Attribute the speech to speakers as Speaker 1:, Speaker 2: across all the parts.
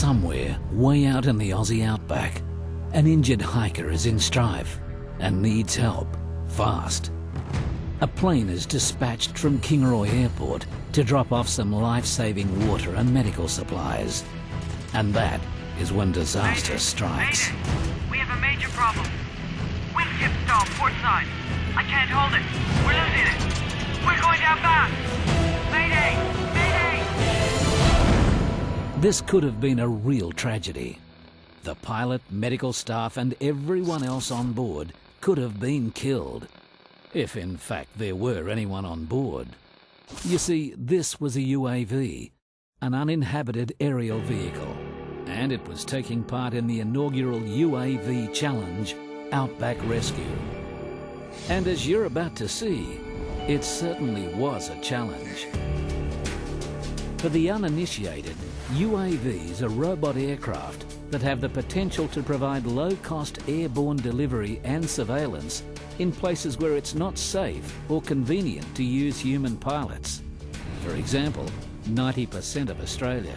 Speaker 1: Somewhere way out in the Aussie outback, an injured hiker is in strife and needs help fast. A plane is dispatched from Kingaroy Airport to drop off some life-saving water and medical supplies. And that is when disaster strikes.
Speaker 2: Mayday. We have a major problem. Wind chip stalled port side. I can't hold it. We're losing it. We're going down fast. Mayday! Mayday!
Speaker 1: This could have been a real tragedy. The pilot, medical staff and everyone else on board could have been killed, if in fact there were anyone on board. You see, this was a UAV, an uninhabited aerial vehicle, and it was taking part in the inaugural UAV challenge, Outback Rescue. And as you're about to see, it certainly was a challenge. For the uninitiated, UAVs are robot aircraft that have the potential to provide low-cost airborne delivery and surveillance in places where it's not safe or convenient to use human pilots. For example, 90% of Australia.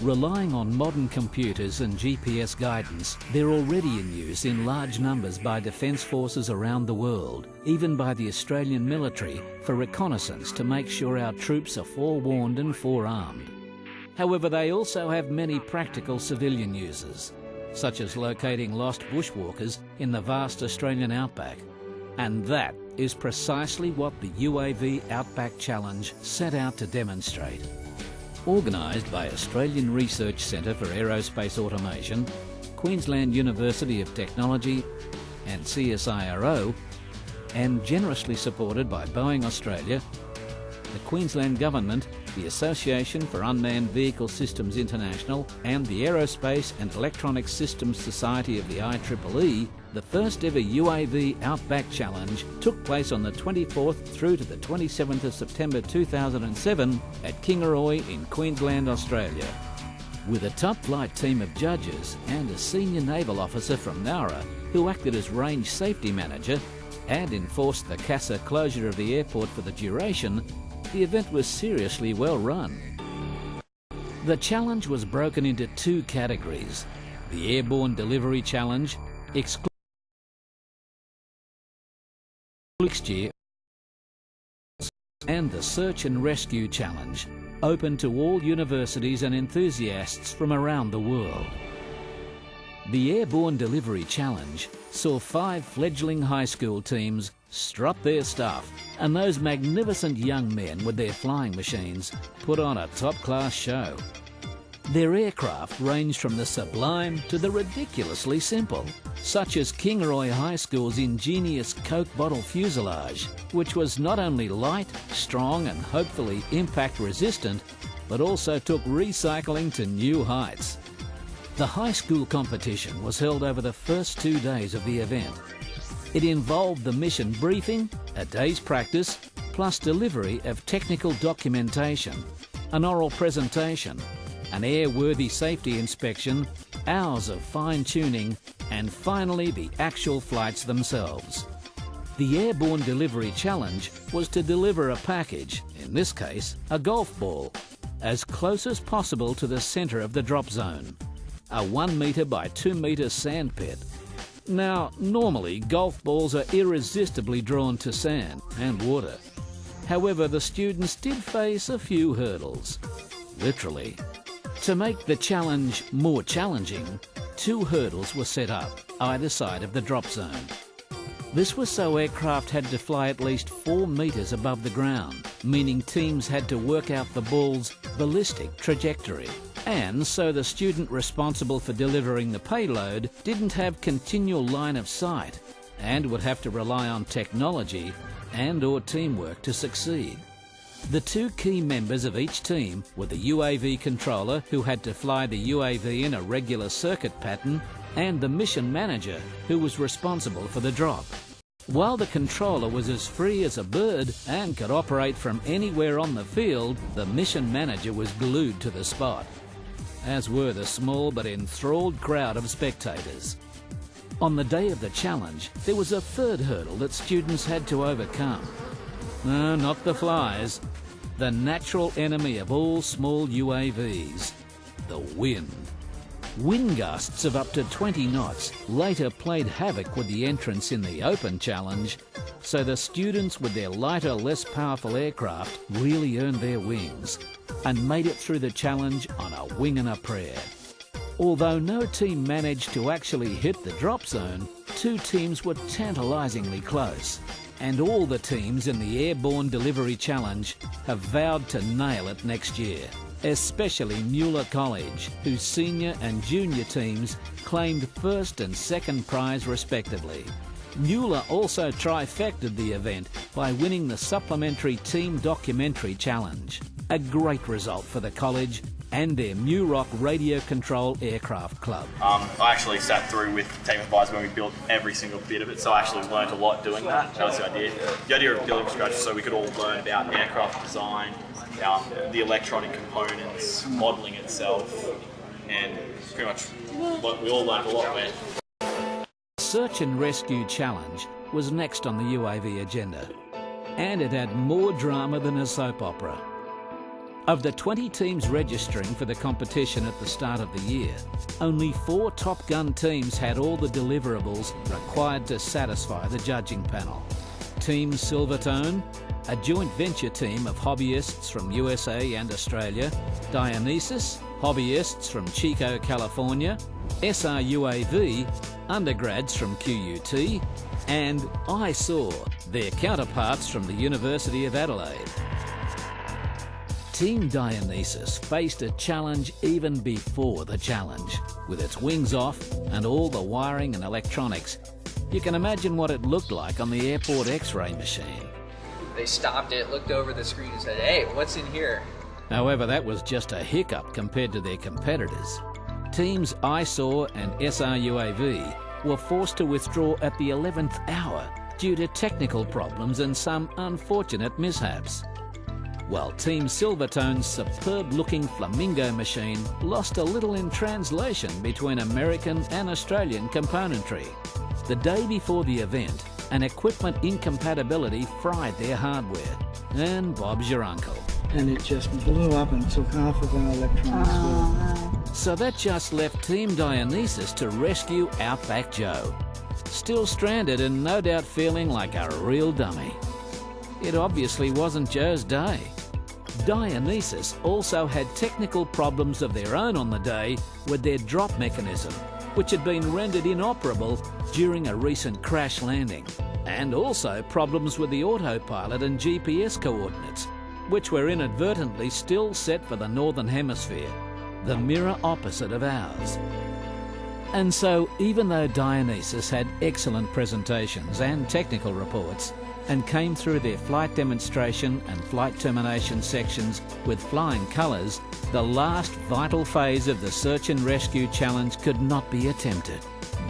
Speaker 1: Relying on modern computers and GPS guidance, they're already in use in large numbers by defence forces around the world, even by the Australian military for reconnaissance to make sure our troops are forewarned and forearmed. However, they also have many practical civilian uses, such as locating lost bushwalkers in the vast Australian outback. And that is precisely what the UAV Outback Challenge set out to demonstrate. Organised by Australian Research Centre for Aerospace Automation, Queensland University of Technology and CSIRO, and generously supported by Boeing Australia, the Queensland Government, the Association for Unmanned Vehicle Systems International and the Aerospace and Electronic Systems Society of the IEEE, the first ever UAV Outback Challenge took place on the 24th through to the 27th of September 2007 at Kingaroy in Queensland, Australia. With a top flight team of judges and a senior naval officer from Nowra who acted as range safety manager and enforced the CASA closure of the airport for the duration, the event was seriously well run. The challenge was broken into two categories: the Airborne Delivery Challenge, next year, and the Search and Rescue Challenge, open to all universities and enthusiasts from around the world. The Airborne Delivery Challenge saw 5 fledgling high school teams strut their stuff, and those magnificent young men with their flying machines put on a top-class show. Their aircraft ranged from the sublime to the ridiculously simple, such as Kingaroy High School's ingenious Coke bottle fuselage, which was not only light, strong and hopefully impact resistant, but also took recycling to new heights. The high school competition was held over the first 2 days of the event. It involved the mission briefing, a day's practice, plus delivery of technical documentation, an oral presentation, an airworthy safety inspection, hours of fine-tuning, and finally the actual flights themselves. The Airborne Delivery Challenge was to deliver a package, in this case a golf ball, as close as possible to the centre of the drop zone, a 1 metre by 2 metre sand pit. Now, normally golf balls are irresistibly drawn to sand and water. However, the students did face a few hurdles, literally. To make the challenge more challenging, 2 hurdles were set up either side of the drop zone. This was so aircraft had to fly at least 4 metres above the ground, meaning teams had to work out the ball's ballistic trajectory. And so the student responsible for delivering the payload didn't have continual line of sight and would have to rely on technology and/or teamwork to succeed. The 2 key members of each team were the UAV controller, who had to fly the UAV in a regular circuit pattern, and the mission manager, who was responsible for the drop. While the controller was as free as a bird and could operate from anywhere on the field, the mission manager was glued to the spot, as were the small but enthralled crowd of spectators. On the day of the challenge, there was a 3rd hurdle that students had to overcome. No, not the flies. The natural enemy of all small UAVs, the wind. Wind gusts of up to 20 knots later played havoc with the entrance in the open challenge, so the students with their lighter, less powerful aircraft really earned their wings and made it through the challenge on a wing and a prayer. Although no team managed to actually hit the drop zone, 2 teams were tantalisingly close, and all the teams in the Airborne Delivery Challenge have vowed to nail it next year, especially Mueller College, whose senior and junior teams claimed first and second prize respectively. Mueller also trifected the event by winning the supplementary Team Documentary Challenge. A great result for the college and their Muroc Radio Control Aircraft Club.
Speaker 3: I actually sat through with Team Advisor when we built every single bit of it, so I actually learned a lot doing that. That was the idea. The idea of building from scratch is so we could all learn about aircraft design, the electronic components, modelling itself, and pretty much we all learned a lot there.
Speaker 1: Search and Rescue Challenge was next on the UAV agenda, and it had more drama than a soap opera. Of the 20 teams registering for the competition at the start of the year, only 4 Top Gun teams had all the deliverables required to satisfy the judging panel. Team Silvertone, a joint venture team of hobbyists from USA and Australia, Dionysus, hobbyists from Chico, California, SRUAV, undergrads from QUT, and ISAW, their counterparts from the University of Adelaide. Team Dionysus faced a challenge even before the challenge. With its wings off and all the wiring and electronics, you can imagine what it looked like on the airport X-ray machine.
Speaker 4: They stopped it, looked over the screen and said, "Hey, what's in here?"
Speaker 1: However, that was just a hiccup compared to their competitors. Teams ISAW and SRUAV were forced to withdraw at the 11th hour due to technical problems and some unfortunate mishaps. While Team Silvertone's superb-looking Flamingo machine lost a little in translation between American and Australian componentry. The day before the event, an equipment incompatibility fried their hardware, and Bob's your uncle.
Speaker 5: And it just blew up and took half of our electronics with it.
Speaker 1: So that just left Team Dionysus to rescue Outback Joe. Still stranded and no doubt feeling like a real dummy. It obviously wasn't Joe's day. Dionysus also had technical problems of their own on the day with their drop mechanism, which had been rendered inoperable during a recent crash landing, and also problems with the autopilot and GPS coordinates, which were inadvertently still set for the Northern Hemisphere, the mirror opposite of ours. And so, even though Dionysus had excellent presentations and technical reports, and came through their flight demonstration and flight termination sections with flying colours, the last vital phase of the Search and Rescue Challenge could not be attempted.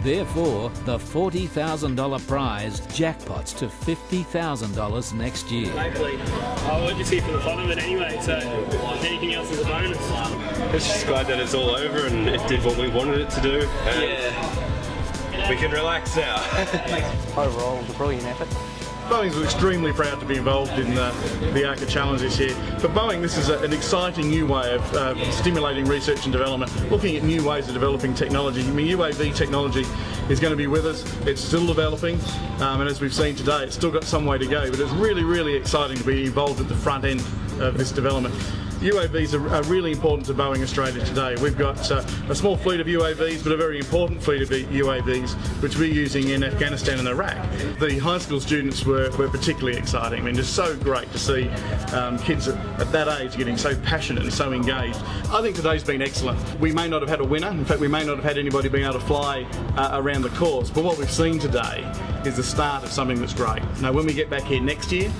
Speaker 1: Therefore, the $40,000 prize jackpots to $50,000 next year.
Speaker 6: We're just here for the fun of it anyway, so anything else is a bonus.
Speaker 7: It's just glad that it's all over and it did what we wanted it to do. We can relax now.
Speaker 8: Overall, a brilliant effort.
Speaker 9: Boeing's extremely proud to be involved in the ARCA Challenge this year. For Boeing, this is an exciting new way of stimulating research and development, looking at new ways of developing technology. I mean, UAV technology is going to be with us. It's still developing, and as we've seen today, it's still got some way to go, but it's really, really exciting to be involved at the front end of this development. UAVs are really important to Boeing Australia today. We've got a small fleet of UAVs, but a very important fleet of UAVs, which we're using in Afghanistan and Iraq. The high school students were particularly exciting. I mean, it's so great to see kids at that age getting so passionate and so engaged. I think today's been excellent. We may not have had a winner. In fact, we may not have had anybody being able to fly around the course, but what we've seen today is the start of something that's great. Now, when we get back here next year,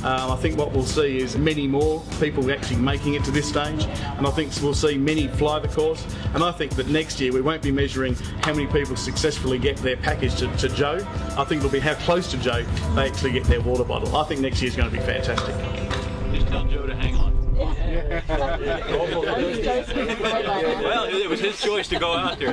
Speaker 9: I think what we'll see is many more people actually making it to this stage, and I think we'll see many fly the course, and I think that next year we won't be measuring how many people successfully get their package to Joe. I think it'll be how close to Joe they actually get their water bottle. I think next year's going to be fantastic.
Speaker 6: Just tell Joe to hang on.
Speaker 7: Well, it was his choice to go out there.